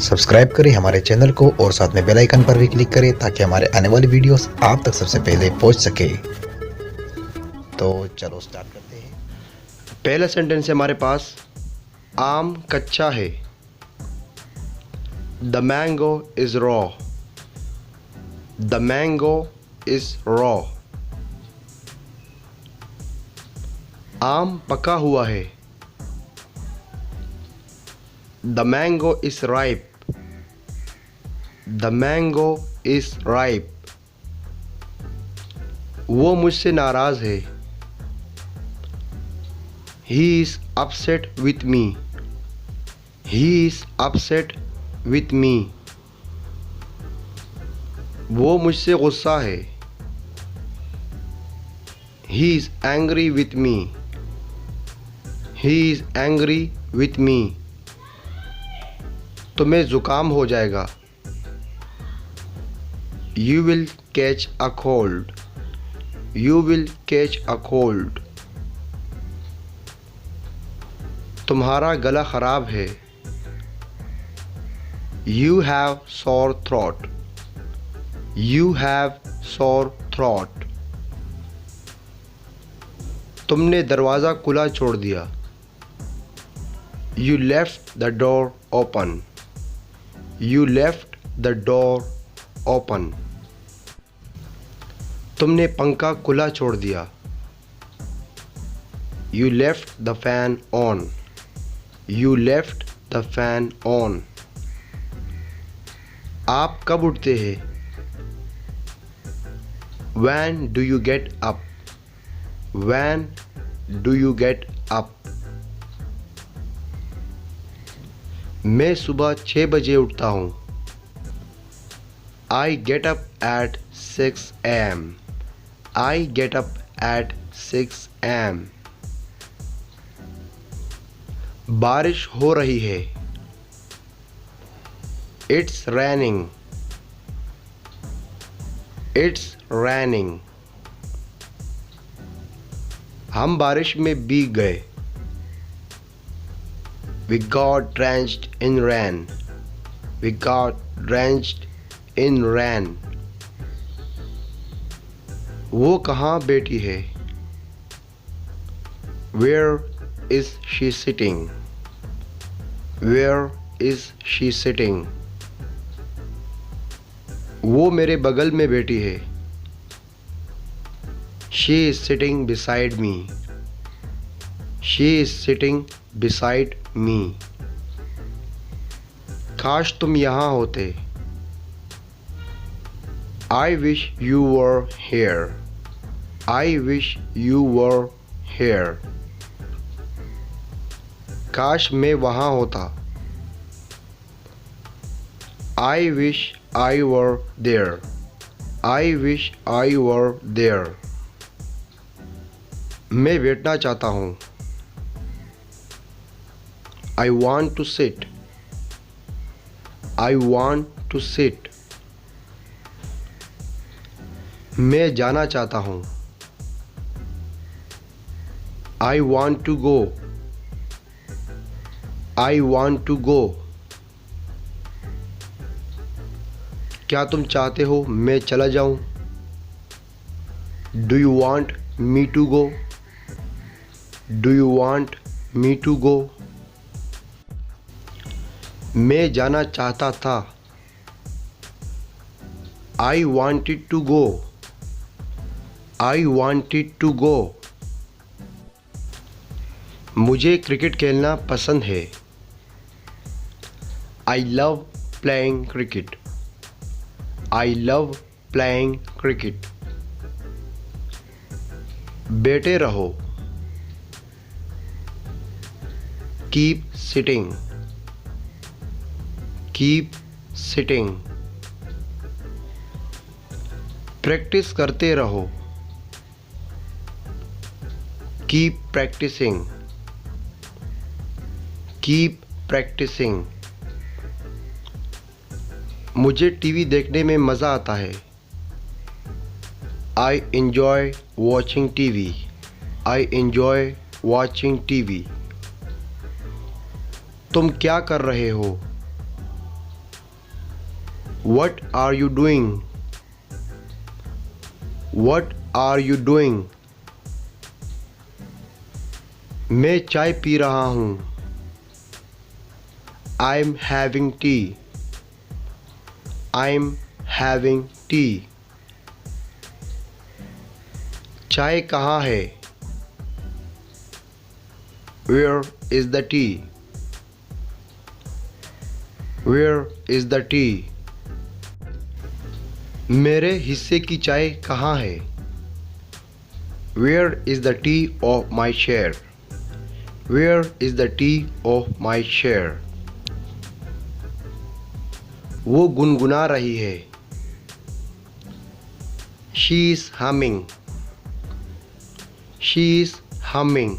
Subscribe करें हमारे channel को और साथ में बेल आइकन पर भी क्लिक करें ताकि हमारे आने वाली वीडियोस आप तक सबसे पहले पहुंच सके। तो चलो स्टार्ट करते हैं। पहला सेंटेंस है हमारे पास, आम कच्चा है। The mango is raw. The mango is raw. आम पका हुआ है। The mango is ripe. The mango is ripe. वो मुझसे नाराज है। He is upset with me. He is upset with me. वो मुझसे गुस्सा है। He is angry with me. He is angry with me. तुम्हें जुकाम हो जाएगा। You will catch a cold. You will catch a cold. तुम्हारा गला खराब है। You have sore throat. You have sore throat. तुमने दरवाज़ा खुला छोड़ दिया। You left the door open. You left the door open. तुमने पंखा खुला छोड़ दिया। You left the fan on. You left the fan on. आप कब उठते हैं? When do you get up? When do you get up? मैं सुबह 6 बजे उठता हूँ। I get up at 6 a.m. I get up at 6 a.m. बारिश हो रही है। It's raining. It's raining. हम बारिश में भीग गए। We got drenched in rain. We got drenched in rain. वो कहाँ बैठी है? Where is she sitting? Where is she sitting? वो मेरे बगल में बैठी है। She is sitting beside me. She is sitting beside me. काश तुम यहाँ होते। I wish you were here. I wish you were here. काश मैं वहाँ होता। I wish I were there. I wish I were there. मैं बैठना चाहता हूँ। I want to sit. I want to sit. मैं जाना चाहता हूँ। I want to go. I want to go. क्या तुम चाहते हो मैं चला जाऊँ? Do you want me to go? Do you want me to go? मैं जाना चाहता था। I wanted to go. I wanted to go. मुझे क्रिकेट खेलना पसंद है। I love playing cricket. I love playing cricket. बैठे रहो। Keep sitting. Keep sitting. Practice करते रहो। Keep practicing. Keep practicing. मुझे टीवी देखने में मज़ा आता है। I enjoy watching TV. I enjoy watching TV. तुम क्या कर रहे हो? What are you doing? What are you doing? मैं चाय पी रहा हूँ। I'm having tea. I'm having tea. चाय कहाँ है? Where is the tea? Where is the tea? मेरे हिस्से की चाय कहाँ है? Where is the tea of my share? Where is the tea of my share? वो गुनगुना रही है। She is humming. She is humming.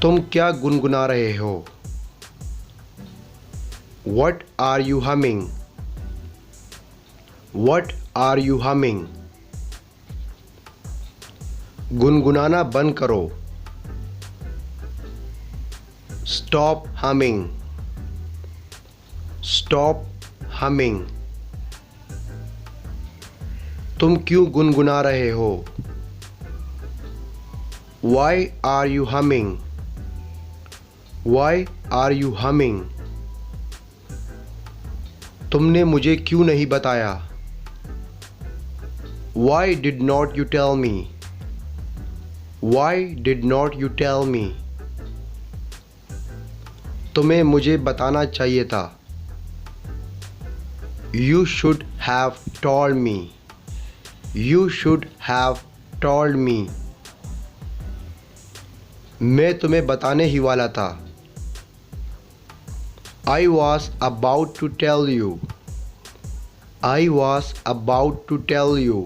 तुम क्या गुनगुना रहे हो? What are you humming? What are you humming? गुनगुनाना बंद करो। Stop humming. Stop humming. तुम क्यों गुनगुना रहे हो? Why are you humming? Why are you humming? तुमने मुझे क्यों नहीं बताया? Why did not you tell me? Why did not you tell me? तुम्हें मुझे बताना चाहिए था। You should have told me. You should have told me. मैं तुम्हें बताने ही वाला था। I was about to tell you. I was about to tell you.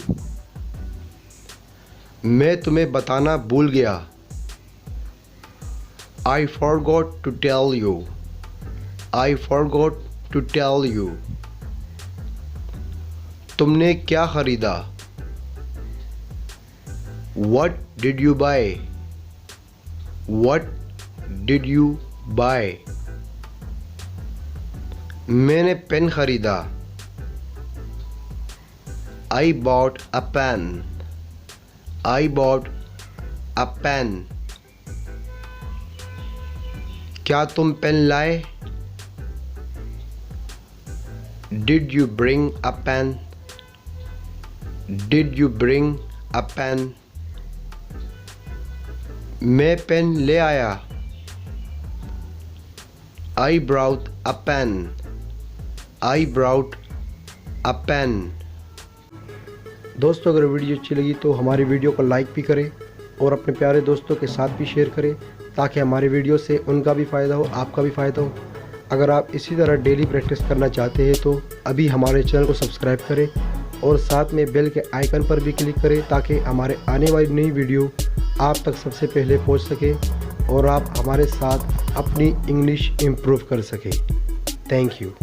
मैं तुम्हें बताना भूल गया। I forgot to tell you. I forgot to tell you. तुमने क्या खरीदा? What did you buy? What did you buy? मैंने पेन खरीदा। I bought a pen. I bought a pen. क्या तुम पेन लाए? Did you bring a pen? Did you bring a pen? मैं pen ले आया। I brought a pen. I brought a pen. दोस्तों, अगर वीडियो अच्छी लगी तो हमारी वीडियो को लाइक भी करें और अपने प्यारे दोस्तों के साथ भी शेयर करें, ताकि हमारी वीडियो से उनका भी फ़ायदा हो, आपका भी फ़ायदा हो। अगर आप इसी तरह डेली प्रैक्टिस करना चाहते हैं तो अभी हमारे चैनल को सब्सक्राइब करें और साथ में बेल के आइकन पर भी क्लिक करें, ताकि हमारे आने वाली नई वीडियो आप तक सबसे पहले पहुंच सके और आप हमारे साथ अपनी इंग्लिश इम्प्रूव कर सकें। Thank you.